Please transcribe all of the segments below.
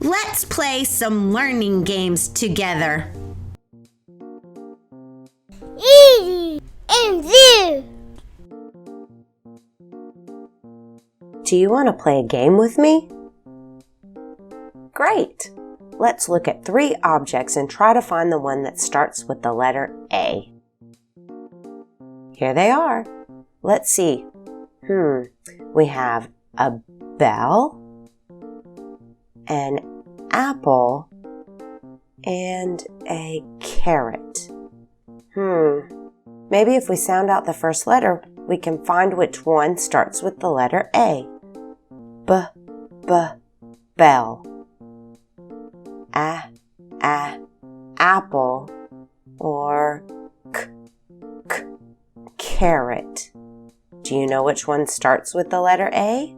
Let's play some learning games together. Edie and Zoo. Do you want to play a game with me? Great! Let's look at 3 objects and try to find the one that starts with the letter A. Here they are. Let's see. We have a bell, an apple, and a carrot. Maybe if we sound out the first letter, we can find which one starts with the letter A. Bell. Apple. Or carrot. Do you know which one starts with the letter A?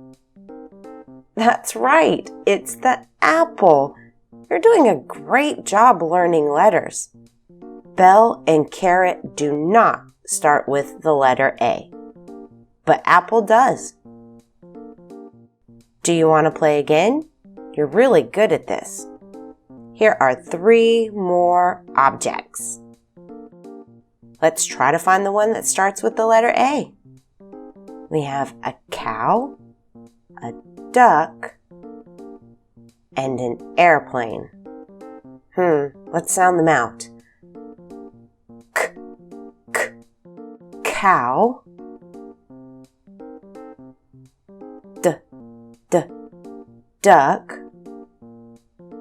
That's right, it's the apple. You're doing a great job learning letters. Bell and carrot do not start with the letter A, but apple does. Do you want to play again? You're really good at this. Here are 3 more objects. Let's try to find the one that starts with the letter A. We have a cow, a duck, and an airplane. Let's sound them out. Cow. Duck.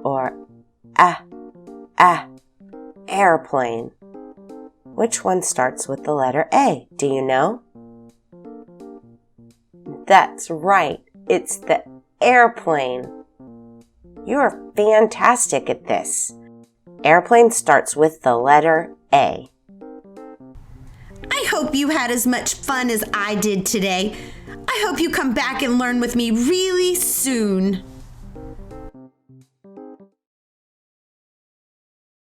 Or airplane. Which one starts with the letter A? Do you know? That's right. It's the airplane. You are fantastic at this. Airplane starts with the letter A. I hope you had as much fun as I did today. I hope you come back and learn with me really soon.